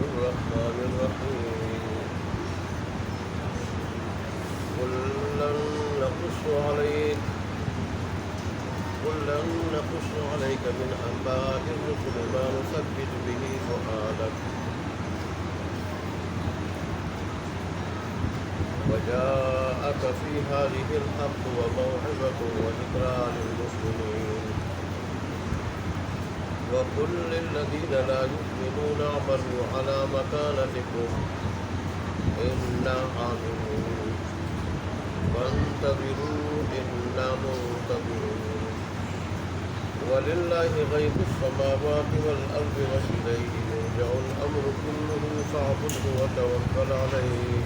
الرحمن الرحيم قل لن نقص عليك من أنباء الرسل ما نثبت به فؤادك وجاءك في هذه الحق وموعظة وذكرى للمسلمين وقل للذين لا يؤمنون اعملوا على مكانتكم إنا عاملون وانتظروا إنا منتظرون ولله غيب السماوات والأرض وإليه يرجع الأمر كله فاعبده وتوكل عليه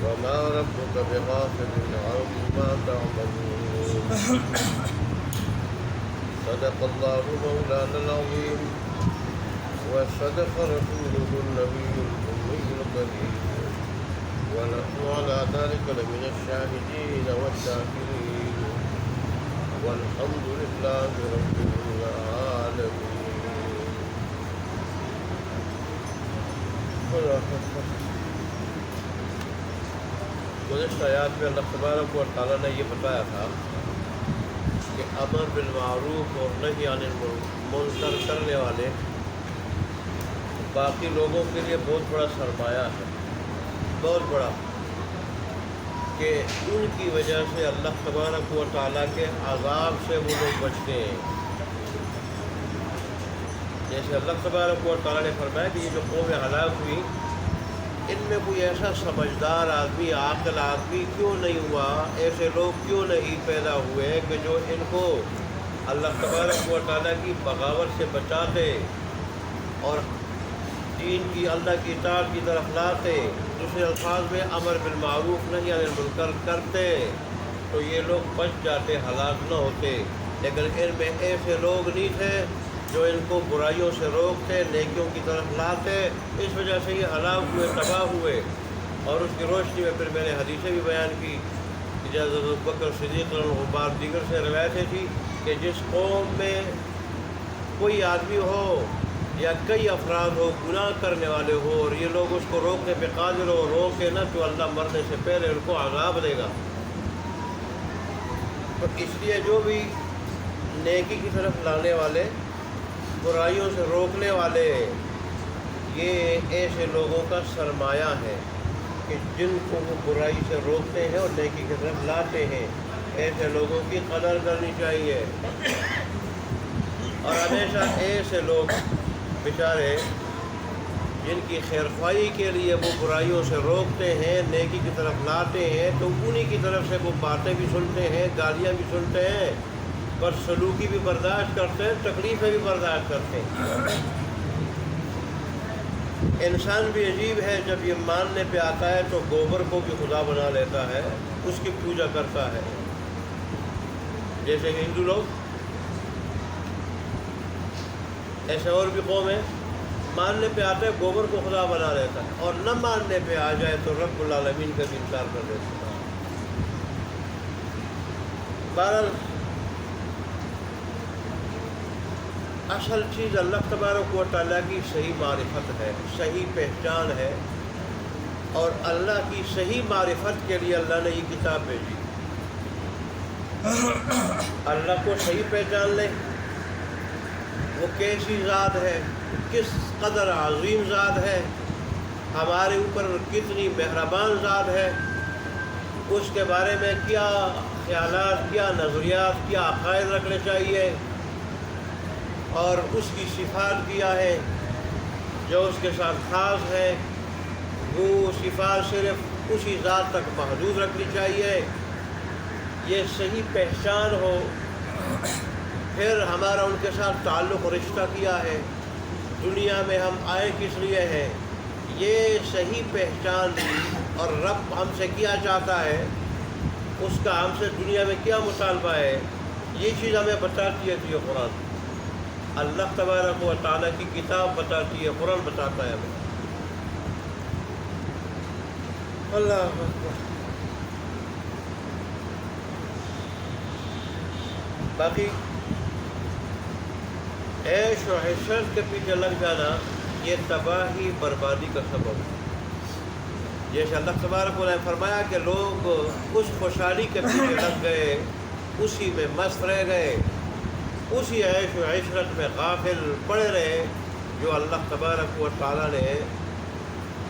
وما ربك بغافل عما تعملون صدق الله مولانا العظيم وصدق رسوله النبي الأمي الكريم ونحن على ذلك لمن الشاهدين والشاكرين والحمد لله رب العالمين. گزشتہ آیات میں اللہ تبارک و تعالیٰ نے یہ بتایا تھا کہ امر بالمعروف اور نہی عن المنکر کرنے والے باقی لوگوں کے لیے بہت بڑا سرمایہ ہے، بہت بڑا، کہ ان کی وجہ سے اللہ تبارک و تعالیٰ کے عذاب سے وہ لوگ بچتے ہیں. جیسے اللہ تبارک و تعالیٰ نے فرمایا کہ یہ جو قوم ہلاک ہوئی ان میں کوئی ایسا سمجھدار آدمی، عاقل آدمی کیوں نہیں ہوا، ایسے لوگ کیوں نہیں پیدا ہوئے کہ جو ان کو اللہ تبارک و تعالیٰ کی بغاوت سے بچاتے اور دین کی، اللہ کی اطاعت کی طرف لاتے، دوسرے الفاظ میں امر بالمعروف نہی عن المنکر کرتے تو یہ لوگ بچ جاتے، ہلاک نہ ہوتے. لیکن ان میں ایسے لوگ نہیں تھے جو ان کو برائیوں سے روکتے، نیکیوں کی طرف لاتے، اس وجہ سے یہ ہلاک ہوئے، تباہ ہوئے. اور اس کی روشنی میں پھر میں نے حدیثیں بھی بیان کی کہ حضرت ابوبکر صدیق رضی اللہ عنہ دیگر سے روایتیں تھی کہ جس قوم میں کوئی آدمی ہو یا کئی افراد ہو گناہ کرنے والے ہو اور یہ لوگ اس کو روکنے پہ قادر ہو، روکے نہ تو اللہ مرنے سے پہلے ان کو عذاب دے گا. تو اس لیے جو بھی نیکی کی طرف لانے والے، برائیوں سے روکنے والے، یہ ایسے لوگوں کا سرمایہ ہے کہ جن کو وہ برائی سے روکتے ہیں اور نیکی کی طرف لاتے ہیں. ایسے لوگوں کی قدر کرنی چاہیے. اور ہمیشہ ایسے لوگ بیچارے جن کی خیرخواہی کے لیے وہ برائیوں سے روکتے ہیں، نیکی کی طرف لاتے ہیں، تو انہی کی طرف سے وہ باتیں بھی سنتے ہیں، گالیاں بھی سنتے ہیں، پر سلوکی بھی برداشت کرتے ہیں، تکلیفیں بھی برداشت کرتے ہیں. انسان بھی عجیب ہے، جب یہ ماننے پہ آتا ہے تو گوبر کو بھی خدا بنا لیتا ہے، اس کی پوجا کرتا ہے. جیسے ہندو لوگ، ایسے اور بھی قوم ہیں، ماننے پہ آتا ہے گوبر کو خدا بنا لیتا ہے، اور نہ ماننے پہ آ جائے تو رب العالمین کا بھی انکار کر دیتا ہے. بہرحال اصل چیز اللہ تبارک و تعالیٰ کی صحیح معرفت ہے، صحیح پہچان ہے. اور اللہ کی صحیح معرفت کے لیے اللہ نے یہ کتاب بھیجی. اللہ کو صحیح پہچان لیں، وہ کیسی ذات ہے، کس قدر عظیم ذات ہے، ہمارے اوپر کتنی مہربان ذات ہے، اس کے بارے میں کیا خیالات، کیا نظریات، کیا عقائد رکھنے چاہیے، اور اس کی صفات کیا ہے جو اس کے ساتھ خاص ہے. وہ صفات صرف اسی ذات تک محدود رکھنی چاہیے. یہ صحیح پہچان ہو، پھر ہمارا ان کے ساتھ تعلق و رشتہ کیا ہے، دنیا میں ہم آئے کس لیے ہیں، یہ صحیح پہچان اور رب ہم سے کیا چاہتا ہے، اس کا ہم سے دنیا میں کیا مطالبہ ہے، یہ چیز ہمیں بتاتی ہے. تو یہ قرآن اللہ تبارک و تعالیٰ کی کتاب بتاتی ہے، قرآن بتاتا ہے ہمیں. اللہ اکبر. باقی عیش و عشرت کے پیچھے لگ جانا یہ تباہی بربادی کا سبب ہے۔ جیسے اللہ تبارک و تعالیٰ نے فرمایا کہ لوگ اس خوشحالی کے پیچھے لگ گئے، اسی میں مست رہ گئے، اسی عیش و عشرت میں غافل پڑے رہے جو اللہ تبارک و تعالیٰ نے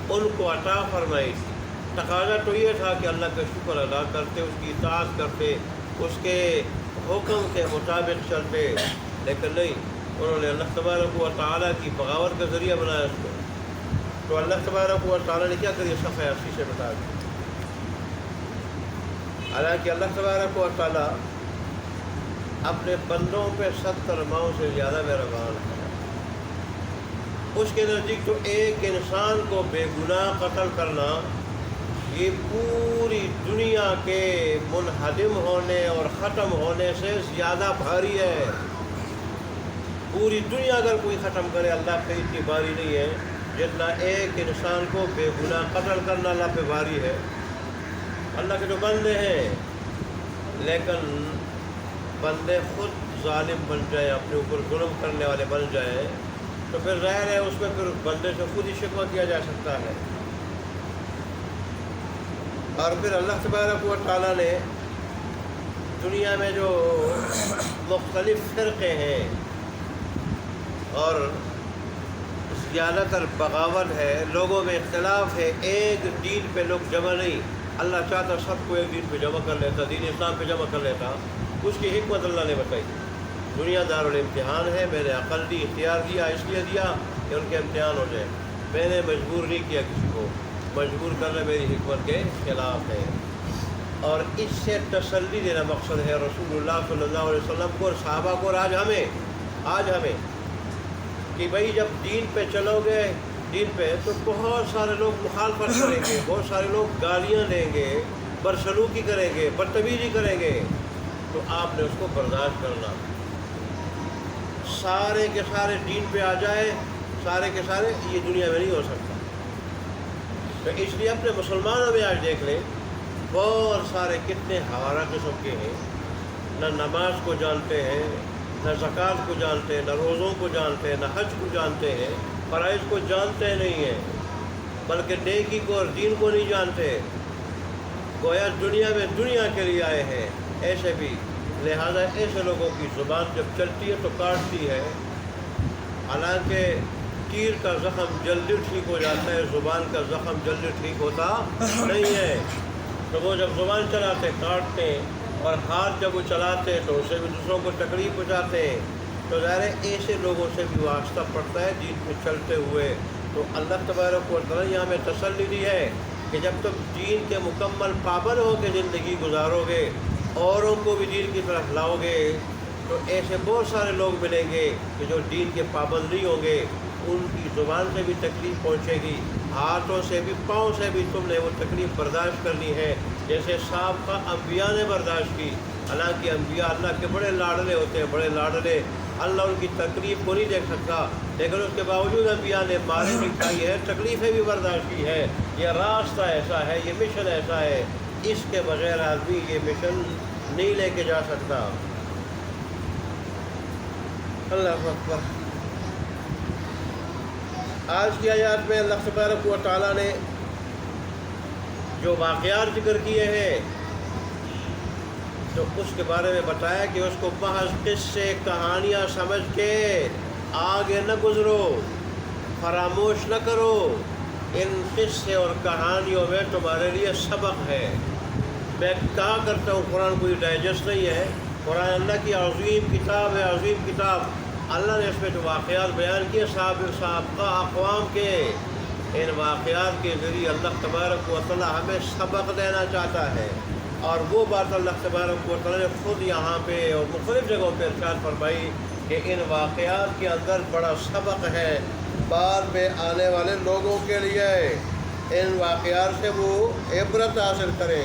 ان کو عطا فرمائی تھی۔ تقاضا تو یہ تھا کہ اللہ کا شکر ادا کرتے، اس کی اطاعت کرتے، اس کے حکم کے مطابق چلتے، لیکن نہیں، انہوں نے اللہ تبارک و تعالیٰ کی بغاوت کا ذریعہ بنایا اس کو۔ تو اللہ تبارک و تعالیٰ نے کیا کری؟ صفحہ 80 سے بتا دیا۔ حالانکہ اللہ تبارک و تعالیٰ اپنے بندوں پہ 70 ماؤں سے زیادہ مہربان ہے۔ اس کے نزدیک تو ایک انسان کو بے گناہ قتل کرنا یہ پوری دنیا کے منہدم ہونے اور ختم ہونے سے زیادہ بھاری ہے۔ پوری دنیا اگر کوئی ختم کرے اللہ پہ اتنی بھاری نہیں ہے جتنا ایک انسان کو بے گناہ قتل کرنا اللہ پہ بھاری ہے۔ اللہ کے جو بندے ہیں، لیکن بندے خود ظالم بن جائیں، اپنے اوپر ظلم کرنے والے بن جائیں، تو پھر ظاہر ہے اس میں پھر بندے سے خود ہی شکوہ کیا جا سکتا ہے۔ اور پھر اللہ تبارک و تعالیٰ نے دنیا میں جو مختلف فرقے ہیں اور زیادہ تر بغاوت ہے، لوگوں میں اختلاف ہے، ایک دین پہ لوگ جمع نہیں۔ اللہ چاہتا سب کو ایک دین پہ جمع کر لیتا، دین اسلام پہ جمع کر لیتا۔ اس کی حکمت اللہ نے بتائی۔ دنیا دار الامتحان ہے، میں نے عقل دی، اختیار دیا، اس لیے دیا کہ ان کے امتحان ہو جائے۔ میں نے مجبور نہیں کیا کسی کو، مجبور کرنا میری حکمت کے خلاف ہے۔ اور اس سے تسلی دینا مقصد ہے رسول اللہ صلی اللہ علیہ وسلم کو اور صحابہ کو، اور آج ہمیں کہ بھائی جب دین پہ چلو گے، دین پہ، تو بہت سارے لوگ مخالفت کریں گے، بہت سارے لوگ گالیاں دیں گے، بدسلوکی کریں گے، بدتمیزی کریں گے، تو آپ نے اس کو برداشت کرنا۔ سارے کے سارے دین پہ آ جائے، سارے کے سارے، یہ دنیا میں نہیں ہو سکتا۔ تو اس لیے اپنے مسلمانوں میں آج دیکھ لیں، بہت سارے کتنے حوالہ قسم کے ہیں، نہ نماز کو جانتے ہیں، نہ زکوٰۃ کو جانتے ہیں، نہ روزوں کو جانتے ہیں، نہ حج کو جانتے ہیں، فرائض کو جانتے نہیں ہیں، بلکہ نیکی کو اور دین کو نہیں جانتے، گویا دنیا میں دنیا کے لیے آئے ہیں۔ ایسے بھی لہذا ایسے لوگوں کی زبان جب چلتی ہے تو کاٹتی ہے، حالانکہ تیر کا زخم جلدی ٹھیک ہو جاتا ہے، زبان کا زخم جلدی ٹھیک ہوتا نہیں ہے۔ تو وہ جب زبان چلاتے کاٹتے ہیں، اور ہاتھ جب وہ چلاتے تو اسے بھی دوسروں کو تکلیف پہنچاتے ہیں، تو ظاہر ہے ایسے لوگوں سے بھی واسطہ پڑتا ہے دین پہ چلتے ہوئے۔ تو اللہ تبارک و تعالیٰ یہاں ہمیں تسلی دی ہے کہ جب تم دین کے مکمل پابند ہو کے زندگی گزارو گے، اوروں کو بھی دین کی طرف لاؤ گے، تو ایسے بہت سارے لوگ ملیں گے کہ جو دین کے پابند نہیں ہوں گے، ان کی زبان سے بھی تکلیف پہنچے گی، ہاتھوں سے بھی، پاؤں سے بھی تم نے وہ تکلیف برداشت کرنی ہے، جیسے سابقہ انبیاء نے برداشت کی۔ حالانکہ انبیاء اللہ کے بڑے لاڈلے ہوتے ہیں، بڑے لاڈلے، اللہ ان کی تکلیف کو نہیں دیکھ سکتا، لیکن اس کے باوجود انبیاء نے مارے بھی کھائی ہے، تکلیفیں بھی برداشت کی ہے۔ یہ راستہ ایسا ہے، یہ مشن ایسا ہے، اس کے بغیر آدمی یہ مشن نہیں لے کے جا سکتا۔ اللہ اکبر۔ آج کی آیات میں اللہ تبارک و تعالیٰ نے جو واقعات ذکر کیے ہیں تو اس کے بارے میں بتایا کہ اس کو محض قصے کہانیاں سمجھ کے آگے نہ گزرو، فراموش نہ کرو، ان قصے اور کہانیوں میں تمہارے لیے سبق ہے۔ میں کہا کرتا ہوں قرآن کوئی ڈائجسٹ نہیں ہے، قرآن اللہ کی عظیم کتاب ہے، عظیم کتاب۔ اللہ نے اس میں جو واقعات بیان کیے سابقہ اقوام کے، ان واقعات کے ذریعے اللہ تبارک و تعالیٰ ہمیں سبق دینا چاہتا ہے، اور وہ بات اللہ تبارک و تعالیٰ نے خود یہاں پہ اور مختلف جگہوں پہ ارشاد فرمائی کہ ان واقعات کے اندر بڑا سبق ہے بعد میں آنے والے لوگوں کے لیے۔ ان واقعات سے وہ عبرت حاصل کریں،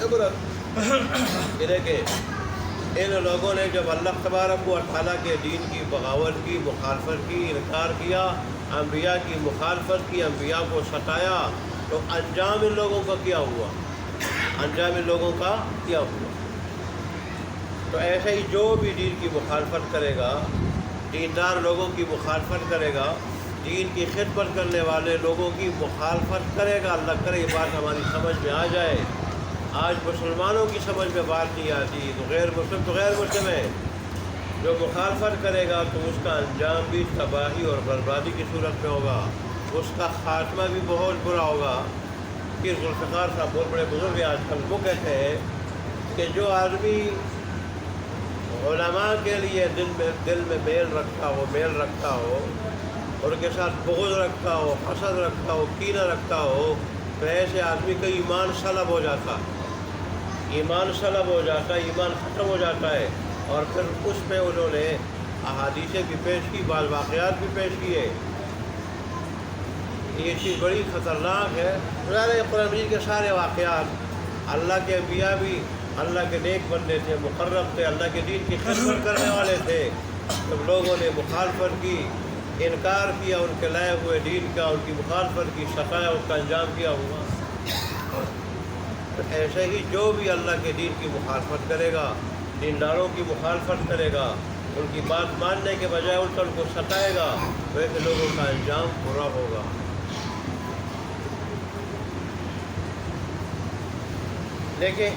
عبرت کہ ان لوگوں نے جب اللہ تبارک و تعالیٰ کے دین کی بغاوت کی، مخالفت کی، انکار کیا، انبیاء کی مخالفت کی، انبیاء کو ستایا، تو انجام ان لوگوں کا کیا ہوا؟ انجام ان لوگوں کا کیا ہوا؟ تو ایسے ہی جو بھی دین کی مخالفت کرے گا، دیندار لوگوں کی مخالفت کرے گا، دین کی خدمت کرنے والے لوگوں کی مخالفت کرے گا، اللہ کرے یہ بات ہماری سمجھ میں آ جائے۔ آج مسلمانوں کی سمجھ میں بات نہیں آتی، تو غیر مسلم ہے، جو مخالفت کرے گا تو اس کا انجام بھی تباہی اور بربادی کی صورت میں ہوگا، اس کا خاتمہ بھی بہت برا ہوگا۔ پیر ذوالفقار صاحب بہت بڑے بزرگ ہیں آج کل، وہ کہتے ہیں کہ جو آدمی علماء کے لیے دل میں میل رکھتا ہو، اور ان کے ساتھ بغض رکھتا ہو، حسد رکھتا ہو، کینہ رکھتا ہو، تو ایسے آدمی کا ایمان سلب ہو جاتا، ایمان ختم ہو جاتا ہے۔ اور پھر اس پہ انہوں نے احادیثیں بھی پیش کی، بعض واقعات بھی پیش کیے۔ یہ چیز بڑی خطرناک ہے۔ قرآن مجید کے سارے واقعات، اللہ کے انبیاء بھی اللہ کے نیک بندے تھے، مقرب تھے، اللہ کے دین کی خدمت کرنے والے تھے، جب لوگوں نے مخالفت کی، انکار کیا ان کے لائے ہوئے دین کا، ان کی مخالفت کی، ستایا، اس کا انجام کیا ہوا۔ ایسے ہی جو بھی اللہ کے دین کی مخالفت کرے گا، دینداروں کی مخالفت کرے گا، ان کی بات ماننے کے بجائے ان کو ستائے گا، ویسے لوگوں کا انجام برا ہوگا۔ دیکھیں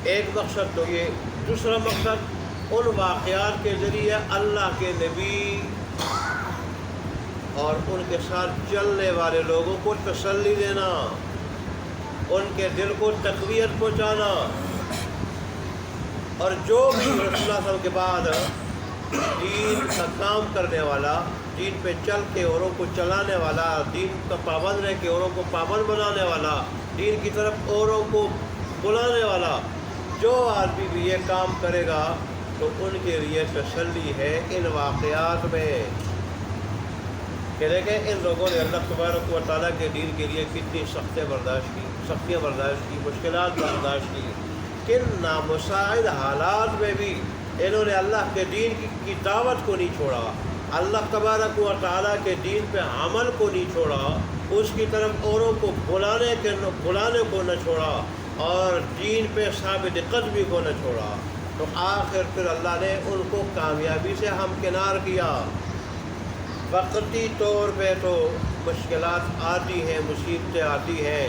ایک مقصد تو یہ، دوسرا مقصد ان واقعات کے ذریعے اللہ کے نبی اور ان کے ساتھ چلنے والے لوگوں کو تسلی دینا، ان کے دل کو تقویت پہنچانا، اور جو بھی رسول اللہ صلی اللہ علیہ وسلم کے بعد دین کا کام کرنے والا، دین پہ چل کے اوروں کو چلانے والا، دین کا پابند رہ کے اوروں کو پابند بنانے والا، دین کی طرف اوروں کو بلانے والا، جو آدمی بھی یہ کام کرے گا تو ان کے لیے تسلی ہے ان واقعات میں کہ دیکھیں ان لوگوں نے اللہ تبارک و تعالیٰ کے دین کے لیے کتنی سختیاں برداشت کی، مشکلات برداشت کی، کن نامساعد حالات میں بھی انہوں نے اللہ کے دین کی دعوت کو نہیں چھوڑا، اللہ تبارک و تعالیٰ کے دین پہ عمل کو نہیں چھوڑا، اس کی طرف اوروں کو بلانے کو نہ چھوڑا، اور دین پہ ثابت قدمی کو نہ چھوڑا، تو آخر پھر اللہ نے ان کو کامیابی سے ہمکنار کیا۔ وقتی طور پہ تو مشکلات آتی ہیں، مصیبتیں آتی ہیں،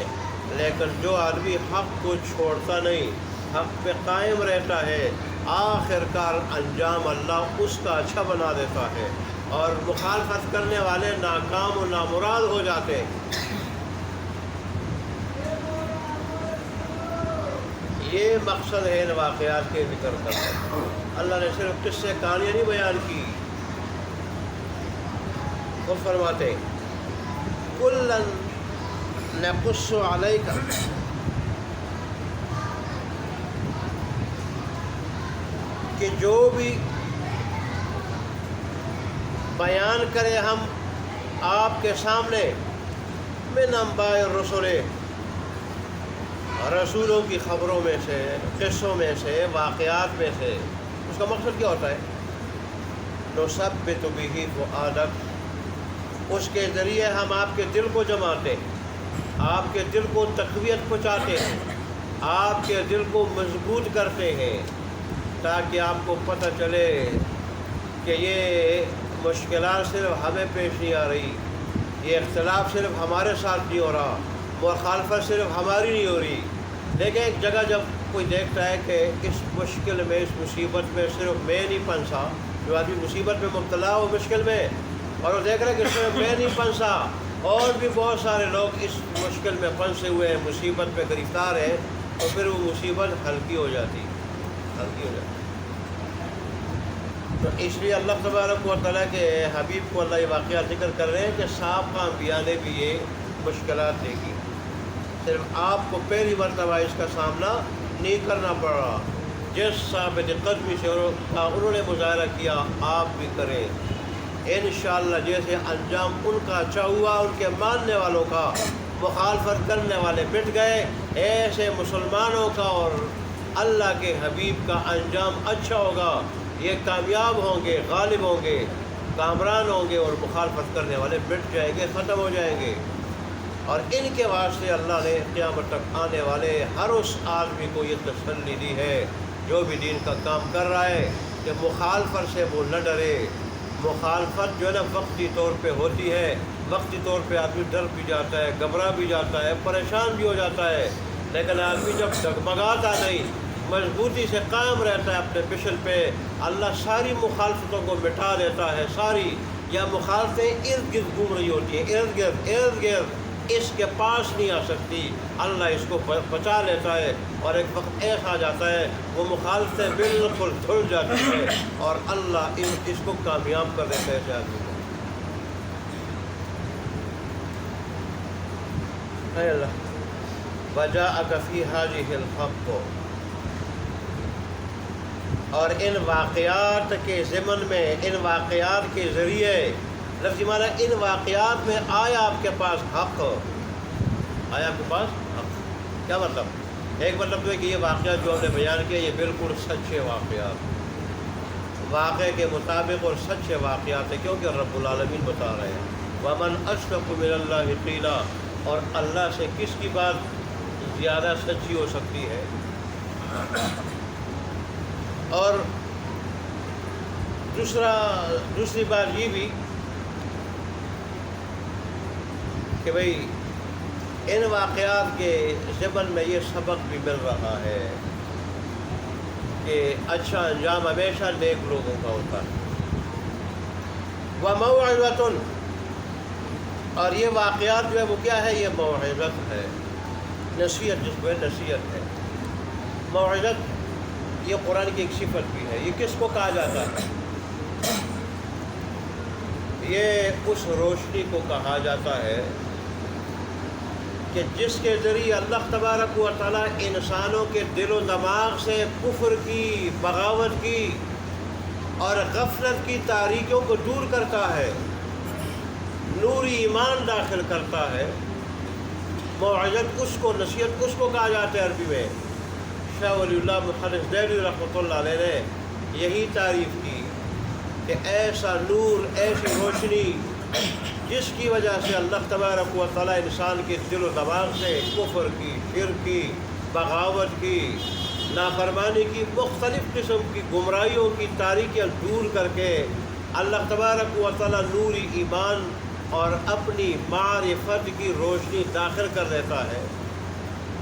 لیکن جو آدمی حق کو چھوڑتا نہیں، حق پہ قائم رہتا ہے، آخر کار انجام اللہ اس کا اچھا بنا دیتا ہے، اور مخالفت کرنے والے ناکام و نامراد ہو جاتے ہیں۔ یہ مقصد ہے ان واقعات کے ذکر کرنا۔ اللہ نے صرف قصے کہانیاں نہیں بیان کی، وہ فرماتے کُلًا نقص علیک، کہ جو بھی بیان کرے ہم آپ کے سامنے من انباء الرسل، رسولوں کی خبروں میں سے، قصوں میں سے، واقعات میں سے، اس کا مقصد کیا ہوتا ہے؟ نثبت بہ فؤادک، اس کے ذریعے ہم آپ کے دل کو جماتے ہیں، آپ کے دل کو تقویت پہنچاتے ہیں، آپ کے دل کو مضبوط کرتے ہیں، تاکہ آپ کو پتہ چلے کہ یہ مشکلات صرف ہمیں پیش نہیں آ رہی، یہ اختلاف صرف ہمارے ساتھ نہیں ہو رہا، مخالفت صرف ہماری نہیں ہو رہی۔ لیکن ایک جگہ جب کوئی دیکھتا ہے کہ اس مشکل میں، اس مصیبت میں صرف میں نہیں پھنسا، جو آدمی مصیبت میں مبتلا ہو مشکل میں، اور وہ دیکھ رہے کہ صرف میں نہیں پھنسا، اور بھی بہت سارے لوگ اس مشکل میں پھنسے ہوئے ہیں، مصیبت میں گرفتار ہیں، اور پھر وہ مصیبت ہلکی ہو جاتی۔ تو اس لیے اللہ تبارک و تعالیٰ کے حبیب کو اللہ یہ واقعہ ذکر کر رہے ہیں کہ سابقہ انبیاء نے بھی یہ مشکلات دیکھی، صرف آپ کو پہلی مرتبہ اس کا سامنا نہیں کرنا پڑ رہا، جس ثابت قدمی سے انہوں نے مظاہرہ کیا آپ بھی کریں انشاءاللہ۔ جیسے انجام ان کا اچھا ہوا، ان کے ماننے والوں کا، مخالفت کرنے والے مٹ گئے، ایسے مسلمانوں کا اور اللہ کے حبیب کا انجام اچھا ہوگا، یہ کامیاب ہوں گے، غالب ہوں گے، کامران ہوں گے، اور مخالفت کرنے والے مٹ جائیں گے، ختم ہو جائیں گے۔ اور ان کے واسطے اللہ نے قیامت تک آنے والے ہر اس آدمی کو یہ تسلی دی ہے جو بھی دین کا کام کر رہا ہے کہ مخالفت سے وہ نہ ڈرے. مخالفت جو ہے نا وقتی طور پہ ہوتی ہے، وقتی طور پہ آدمی ڈر بھی جاتا ہے، گھبرا بھی جاتا ہے، پریشان بھی ہو جاتا ہے، لیکن آدمی جب ڈگمگاتا نہیں، مضبوطی سے قائم رہتا ہے اپنے مشن پہ، اللہ ساری مخالفتوں کو مٹا دیتا ہے. ساری یا مخالفتیں ارد گرد گھوم رہی ہوتی ہیں، ارد گرد اس کے پاس نہیں آ سکتی، اللہ اس کو بچا لیتا ہے. اور ایک وقت ایسا آ جاتا ہے وہ مخالفتیں بالکل دھل جاتی ہے اور اللہ اس کو کامیاب کر دیتا ہے. ایسے آدمی کو اے اللہ وجاءک فی ھذہ الحق، اور ان واقعات کے ضمن میں، ان واقعات کے ذریعے، لفظی معنی ان واقعات میں آیا آپ کے پاس حق. آیا آپ کے پاس حق کیا مطلب؟ ایک مطلب تو ہے کہ یہ واقعات جو ہم نے بیان کیا یہ بالکل سچے واقعات، واقعے کے مطابق اور سچے واقعات ہیں، کیونکہ رب العالمین بتا رہے ہیں وَمَنْ أَصْدَقُ مِنَ اللَّهِ قِيلًا، اور اللہ سے کس کی بات زیادہ سچی ہو سکتی ہے. اور دوسری بات یہ بھی کہ بھئی ان واقعات کے ضمن میں یہ سبق بھی مل رہا ہے کہ اچھا انجام ہمیشہ نیک لوگوں کا ہوتا ہے. وَمَوْعِظَةٌ، اور یہ واقعات جو ہے وہ کیا ہے؟ یہ موعظت ہے، نصیحت، جس کو نصیحت ہے. موعظت یہ قرآن کی ایک صفت بھی ہے. یہ کس کو کہا جاتا ہے؟ یہ اس روشنی کو کہا جاتا ہے کہ جس کے ذریعے اللہ تبارک و تعالیٰ انسانوں کے دل و دماغ سے کفر کی، بغاوت کی اور غفلت کی تاریکیوں کو دور کرتا ہے، نوری ایمان داخل کرتا ہے. موعظت اس کو، نصیحت اس کو کہا جاتا ہے. عربی میں شاہ ولی اللہ محدث دہلوی رحمۃ اللہ علیہ نے یہی تعریف کی کہ ایسا نور، ایسی روشنی جس کی وجہ سے اللہ تبارک و تعالیٰ انسان کے دل و دماغ سے کفر کی، شرک کی، بغاوت کی، نافرمانی کی، مختلف قسم کی گمراہیوں کی تاریکیاں دور کر کے اللہ تبارک و تعالیٰ نوری ایمان اور اپنی معرفت کی روشنی داخل کر دیتا ہے،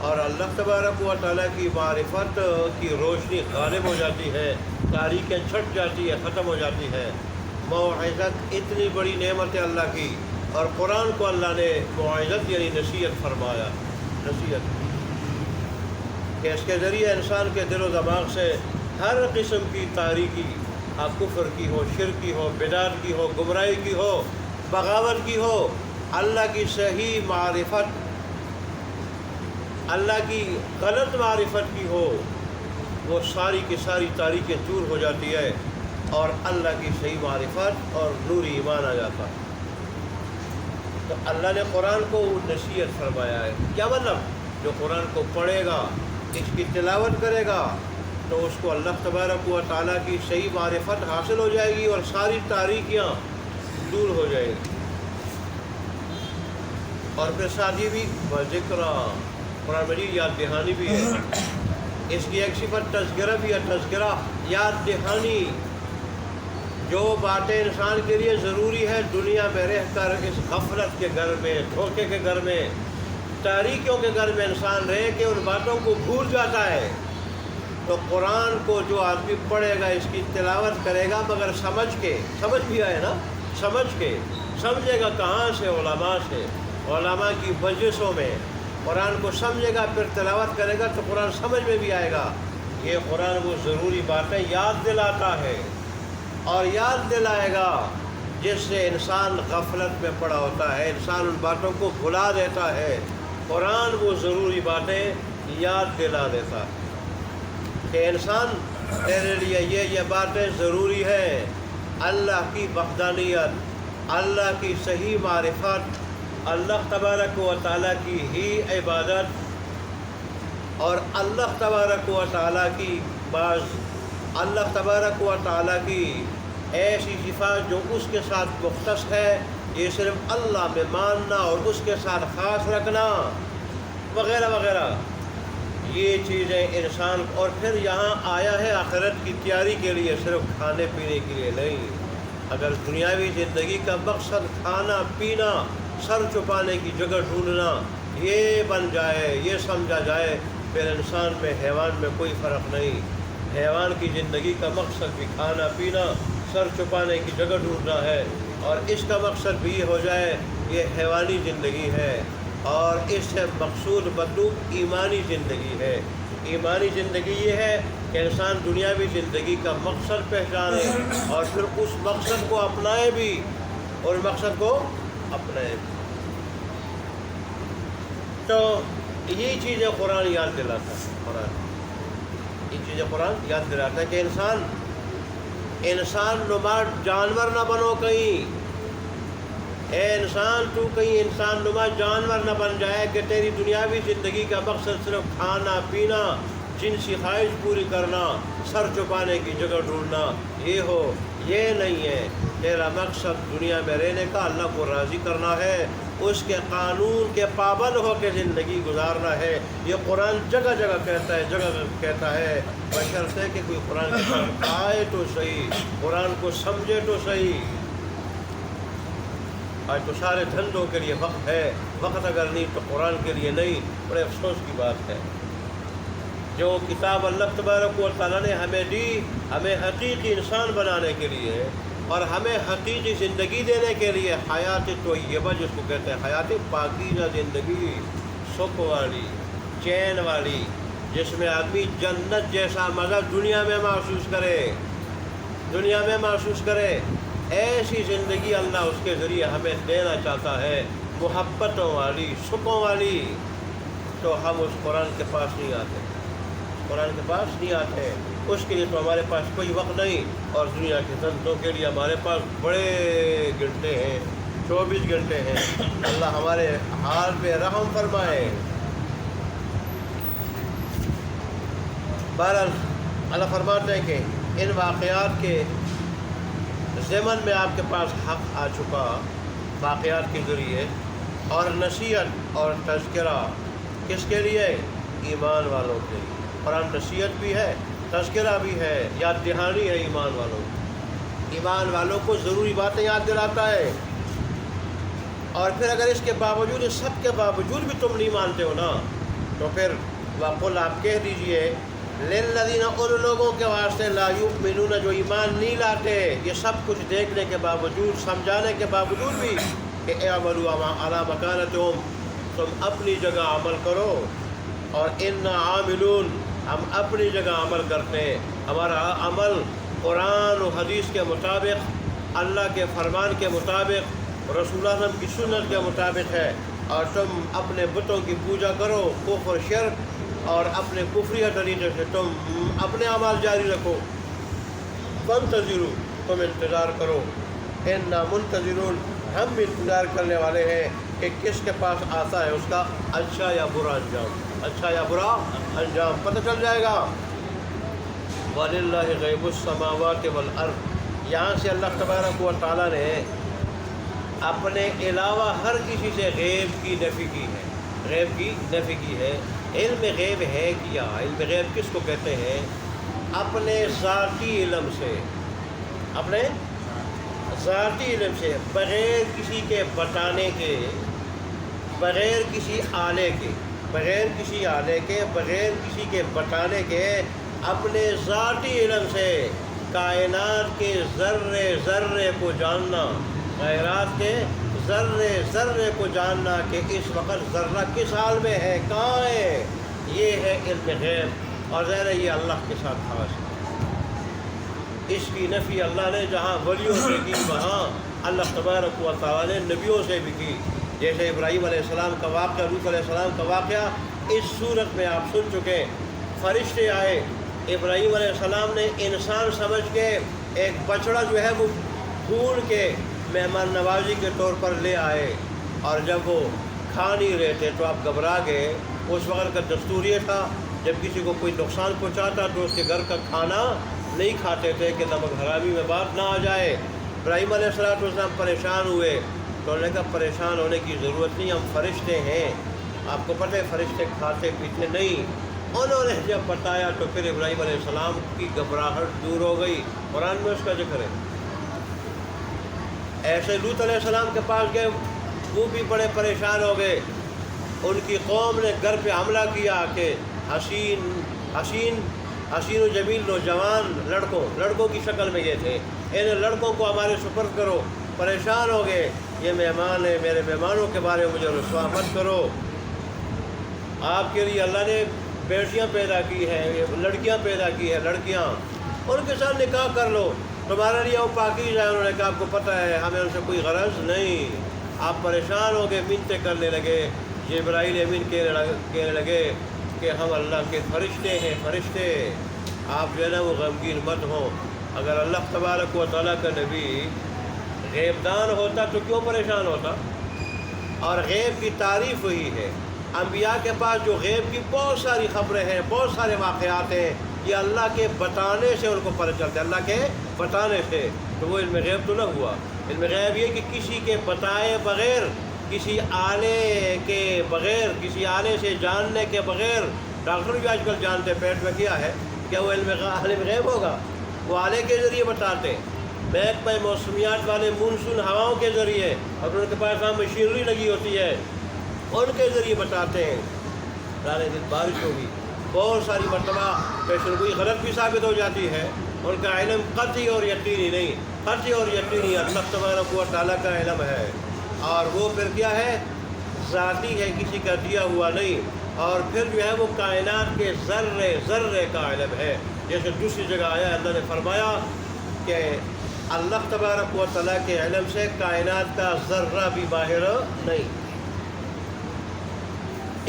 اور اللہ تبارک و تعالیٰ کی معرفت کی روشنی غالب ہو جاتی ہے، تاریکیں چھٹ جاتی ہے، ختم ہو جاتی ہے. موعظت اتنی بڑی نعمت ہے اللہ کی، اور قرآن کو اللہ نے موعظت یعنی نصیحت فرمایا. نصیحت کہ اس کے ذریعے انسان کے دل و دماغ سے ہر قسم کی تاریکی، کفر کی ہو، شرک کی ہو، بدعت کی ہو، گمراہی کی ہو، بغاوت کی ہو، اللہ کی صحیح معرفت، اللہ کی غلط معرفت کی ہو، وہ ساری کی ساری تاریکیں دور ہو جاتی ہے اور اللہ کی صحیح معرفت اور نوری ایمان آ جاتا ہے. تو اللہ نے قرآن کو نصیحت فرمایا ہے. کیا مطلب؟ جو قرآن کو پڑھے گا، اس کی تلاوت کرے گا، تو اس کو اللہ تبارک و تعالیٰ کی صحیح معرفت حاصل ہو جائے گی اور ساری تاریکیاں دور ہو جائے گی. اور پھر شادی بھی ذکر، قرآن مجید یاد دہانی بھی ہے. اس کی ایک صفت تذکرہ بھی ہے. تذکرہ، یاد دہانی، جو باتیں انسان کے لیے ضروری ہے دنیا میں رہ کر، اس غفلت کے گھر میں، دھوکے کے گھر میں، تاریکیوں کے گھر میں انسان رہ کے ان باتوں کو بھول جاتا ہے. تو قرآن کو جو آدمی پڑھے گا، اس کی تلاوت کرے گا، مگر سمجھ کے، سمجھ بھی آئے نا، سمجھ کے، سمجھے گا کہاں سے؟ علماء سے، علماء کی مجلسوں میں قرآن کو سمجھے گا، پھر تلاوت کرے گا تو قرآن سمجھ میں بھی آئے گا. یہ قرآن وہ ضروری باتیں یاد دلاتا ہے، اور یاد دلائے گا جس سے انسان غفلت میں پڑا ہوتا ہے، انسان ان باتوں کو بھلا دیتا ہے. قرآن وہ ضروری باتیں یاد دلا دیتا ہے کہ انسان تیرے لیے یہ باتیں ضروری ہیں. اللہ کی وحدانیت، اللہ کی صحیح معرفت، اللہ تبارک و تعالیٰ کی ہی عبادت، اور اللہ تبارک و تعالیٰ کی بعض، اللہ تبارک و تعالیٰ کی ایسی صفات جو اس کے ساتھ مختص ہے، یہ صرف اللہ میں ماننا اور اس کے ساتھ خاص رکھنا، وغیرہ وغیرہ. یہ چیزیں انسان، اور پھر یہاں آیا ہے آخرت کی تیاری کے لیے، صرف کھانے پینے کے لیے نہیں۔ اگر دنیاوی زندگی کا مقصد کھانا پینا، سر چھپانے کی جگہ ڈھونڈنا یہ بن جائے، یہ سمجھا جائے، پھر انسان میں حیوان میں کوئی فرق نہیں۔ حیوان کی زندگی کا مقصد بھی کھانا پینا، سر چھپانے کی جگہ ڈھونڈنا ہے، اور اس کا مقصد بھی یہ ہو جائے یہ حیوانی زندگی ہے، اور اس سے مقصود مطلوب ایمانی زندگی ہے۔ ایمانی زندگی یہ ہے کہ انسان دنیاوی زندگی کا مقصد پہچانے اور پھر اس مقصد کو اپنائے بھی، اور مقصد کو اپنائے بھی۔ تو یہ چیزیں قرآن یاد دلاتا ہے، یہ چیزیں قرآن یاد دلاتا ہے کہ انسان نما جانور نہ بنو کہیں، اے انسان تو کہیں انسان نما جانور نہ بن جائے کہ تیری دنیاوی زندگی کا مقصد صرف کھانا پینا، جنسی خواہش پوری کرنا، سر چھپانے کی جگہ ڈھونڈنا یہ ہو۔ یہ نہیں ہے، تیرا مقصد دنیا میں رہنے کا اللہ کو راضی کرنا ہے، اس کے قانون کے پابند ہو کے زندگی گزارنا ہے۔ یہ قرآن جگہ جگہ کہتا ہے، جگہ جگہ کہتا ہے، بشرطے کہ کوئی قرآن کے ساتھ آئے تو صحیح، قرآن کو سمجھے تو صحیح۔ آج تو سارے دھندوں کے لیے وقت ہے، وقت اگر نہیں تو قرآن کے لیے نہیں، بڑے افسوس کی بات ہے۔ جو کتاب اللہ تبارک و تعالیٰ نے ہمیں دی، ہمیں حقیقی انسان بنانے کے لیے اور ہمیں حقیقی زندگی دینے کے لیے، حیات طیبہ جس کو کہتے ہیں، حیات پاکیزہ زندگی، سکھ والی، چین والی، جس میں آدمی جنت جیسا مزہ دنیا میں محسوس کرے، دنیا میں محسوس کرے، ایسی زندگی اللہ اس کے ذریعے ہمیں دینا چاہتا ہے، محبتوں والی، سکھوں والی۔ تو ہم اس قرآن کے پاس نہیں آتے، قرآن کے پاس نہیں آتے، اس کے لیے تو ہمارے پاس کوئی وقت نہیں، اور دنیا کے دھندوں کے لیے ہمارے پاس بڑے گھنٹے ہیں، 24 گھنٹے ہیں۔ اللہ ہمارے حال پہ رحم فرمائے۔ بہرحال اللہ فرماتے ہیں کہ ان واقعات کے ضمن میں آپ کے پاس حق آ چکا، واقعات کے ذریعے، اور نصیحت اور تذکرہ کس کے لیے؟ ایمان والوں کے لیے۔ قرآن نصیحت بھی ہے، تذکرہ بھی ہے، یاد دہانی ہے ایمان والوں کو۔ ایمان والوں کو ضروری باتیں یاد دلاتا ہے، اور پھر اگر اس کے باوجود، اس سب کے باوجود بھی تم نہیں مانتے ہو نا، تو پھر وقل آپ کہہ دیجئے للذین، ان لوگوں کے واسطے لا یؤمنون، جو ایمان نہیں لاتے، یہ سب کچھ دیکھنے کے باوجود، سمجھانے کے باوجود بھی، کہ اعملوا علی مکانتکم، تم اپنی جگہ عمل کرو، اور انا عاملون، ہم اپنی جگہ عمل کرتے ہیں، ہمارا عمل قرآن و حدیث کے مطابق، اللہ کے فرمان کے مطابق، رسول اللہ صلی اللہ علیہ وسلم کی سنت کے مطابق ہے، اور تم اپنے بتوں کی پوجا کرو، کفر شرک اور اپنے کفریہ طریقے سے تم اپنے اعمال جاری رکھو۔ فانتظروا، تم انتظار کرو، انا منتظرون، ہم بھی انتظار کرنے والے ہیں کہ کس کے پاس آتا ہے اس کا اچھا یا برا انجام، اچھا یا برا انجام پتہ چل جائے گا۔ وَلِلَّهِ غَيْبُ السَّمَاوَاتِ وَالْأَرْضِ، یہاں سے اللہ تبارک و تعالیٰ نے اپنے علاوہ ہر کسی سے غیب کی نفی کی ہے، غیب کی نفی کی ہے۔ علم غیب ہے کیا؟ علم غیب کس کو کہتے ہیں؟ اپنے ذاتی علم سے، اپنے ذاتی علم سے، بغیر کسی کے بتانے کے، بغیر کسی آلے کے، بغیر کسی آلے کے، بغیر کسی کے بتانے کے، اپنے ذاتی علم سے کائنات کے ذرے ذرے کو جاننا، غیرات کے ذرے ذرے کو جاننا کہ اس وقت ذرہ کس حال میں ہے، کہاں ہے، یہ ہے علم غیب، اور ظاہر ہے یہ اللہ کے ساتھ خاص ہے۔ اس کی نفی اللہ نے جہاں ولیوں سے کی، وہاں اللہ تبارک و تعالیٰ نے نبیوں سے بھی کی۔ جیسے ابراہیم علیہ السلام کا واقعہ، لوط علیہ السلام کا واقعہ اس صورت میں آپ سن چکے۔ فرشتے آئے، ابراہیم علیہ السلام نے انسان سمجھ کے ایک بچڑا جو ہے وہ ڈھونڈ کے مہمان نوازی کے طور پر لے آئے، اور جب وہ کھا نہیں رہے تھے تو آپ گھبرا گئے۔ اس وقت کا دستور یہ تھا جب کسی کو کوئی نقصان پہنچاتا تو اس کے گھر کا کھانا نہیں کھاتے تھے کہ نمک حرامی میں بات نہ آ جائے۔ ابراہیم علیہ السلام پریشان ہوئے، تو انہوں نے کہا پریشان ہونے کی ضرورت نہیں، ہم فرشتے ہیں، آپ کو پتہ ہے فرشتے کھاتے پیتے نہیں، انہوں نے جب بتایا تو پھر ابراہیم علیہ السلام کی گھبراہٹ دور ہو گئی، قرآن میں اس کا ذکر ہے۔ ایسے لوط علیہ السلام کے پاس گئے، وہ بھی بڑے پریشان ہو گئے، ان کی قوم نے گھر پہ حملہ کیا کہ حسین و جمیل نوجوان لڑکوں کی شکل میں یہ تھے، ان لڑکوں کو ہمارے سپرد کرو۔ پریشان ہو گئے، یہ مہمان ہیں، میرے مہمانوں کے بارے میں مجھے رسوا مت کرو، آپ کے لیے اللہ نے بیٹیاں پیدا کی ہیں، لڑکیاں پیدا کی ہیں، لڑکیاں ان کے ساتھ نکاح کر لو، تمہارے لیے وہ پاکیزہ ہے۔ انہوں نے کہا آپ کو پتہ ہے ہمیں ان سے کوئی غرض نہیں۔ آپ پریشان ہو گئے، منتیں کرنے لگے، جبرائیل امین کہنے لگے کہ ہم اللہ کے فرشتے ہیں، فرشتے۔ آپ جو ہے نا وہ غمگین مت ہوں، اگر اللہ تبارک و تعالیٰ کا نبی غیب دان ہوتا تو کیوں پریشان ہوتا؟ اور غیب کی تعریف وہی ہے، انبیاء کے پاس جو غیب کی بہت ساری خبریں ہیں، بہت سارے واقعات ہیں، یہ اللہ کے بتانے سے ان کو پتہ چلتا ہے، اللہ کے بتانے سے۔ تو وہ علم غیب تو نہ ہوا۔ علم غیب یہ کہ کسی کے بتائے بغیر، کسی آلے کے بغیر، کسی آلے سے جاننے کے بغیر، ڈاکٹر بھی آج کل جانتے پیٹ میں کیا ہے، کیا وہ علم غیب ہوگا؟ وہ آلے کے ذریعے بتاتے ہیں، محکمہ موسمیات والے مونسون ہواؤں کے ذریعے، اور ان کے پاس وہاں مشینری لگی ہوتی ہے، ان کے ذریعے بتاتے ہیں۔ سارے دن بارش ہوگی، بہت ساری مرتبہ پیشن گوئی غلط بھی ثابت ہو جاتی ہے، ان کا علم قطعی اور یقینی نہیں، قطعی اور یقینی اللہ تبارک و تعالیٰ کا علم ہے، اور وہ پھر کیا ہے؟ ذاتی ہے، کسی کا دیا ہوا نہیں۔ اور پھر جو ہے وہ کائنات کے ذرے کا علم ہے، جیسے دوسری جگہ آیا اللہ نے فرمایا کہ اللہ تبارک و تعالیٰ کے علم سے کائنات کا ذرہ بھی باہر نہیں۔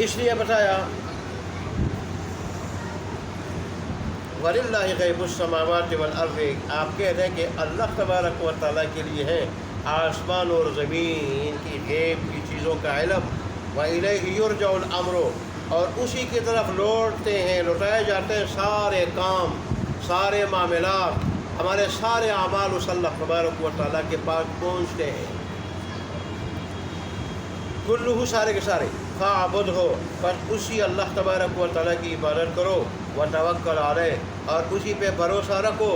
اس لیے بتایا وَلِلَّهِ غَيْبُ السَّمَاوَاتِ وَالْأَرْضِ، آپ کہہ دیں کہ اللہ تبارک و تعالیٰ کے لیے ہے آسمان اور زمین کی غیب کی چیزوں کا علم، وَإِلَيْهِ يُرْجَعُ الْأَمْرُ، اور اسی کی طرف لوٹتے ہیں، لوٹائے جاتے ہیں سارے کام، سارے معاملات، ہمارے سارے اعمال اس اللہ تبارک و تعالیٰ کے پاس پہنچتے ہیں۔ کلہ، سارے کے سارے، فاعبد ہو، بس اسی اللہ تبارک و تعالیٰ کی عبادت کرو، وتوکل علیہ، اور اسی پہ بھروسہ رکھو۔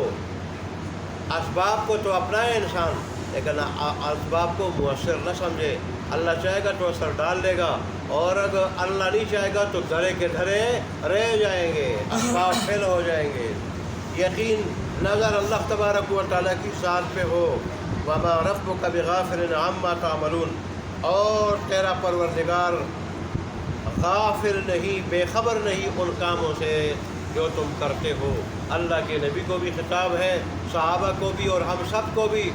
اسباب کو تو اپنائے انسان، لیکن اسباب کو مؤثر نہ سمجھے۔ اللہ چاہے گا تو اثر ڈال دے گا، اور اگر اللہ نہیں چاہے گا تو دھرے کے دھرے رہ جائیں گے، اسباب فیل ہو جائیں گے۔ یقین نظر اللہ تبارک و تعالیٰ کی ذات پہ ہو، وما ربک بغافل عما تعملون، اور تیرا پروردگار غافل نہیں، بے خبر نہیں ان کاموں سے جو تم کرتے ہو۔ اللہ کے نبی کو بھی خطاب ہے، صحابہ کو بھی، اور ہم سب کو بھی،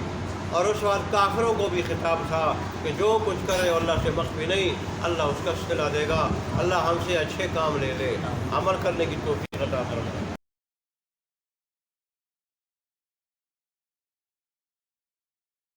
اور اس وقت کافروں کو بھی خطاب تھا کہ جو کچھ کرے اللہ سے مخفی نہیں، اللہ اس کا صلہ دے گا۔ اللہ ہم سے اچھے کام لے لے، عمل کرنے کی توفیق عطا فرمائے۔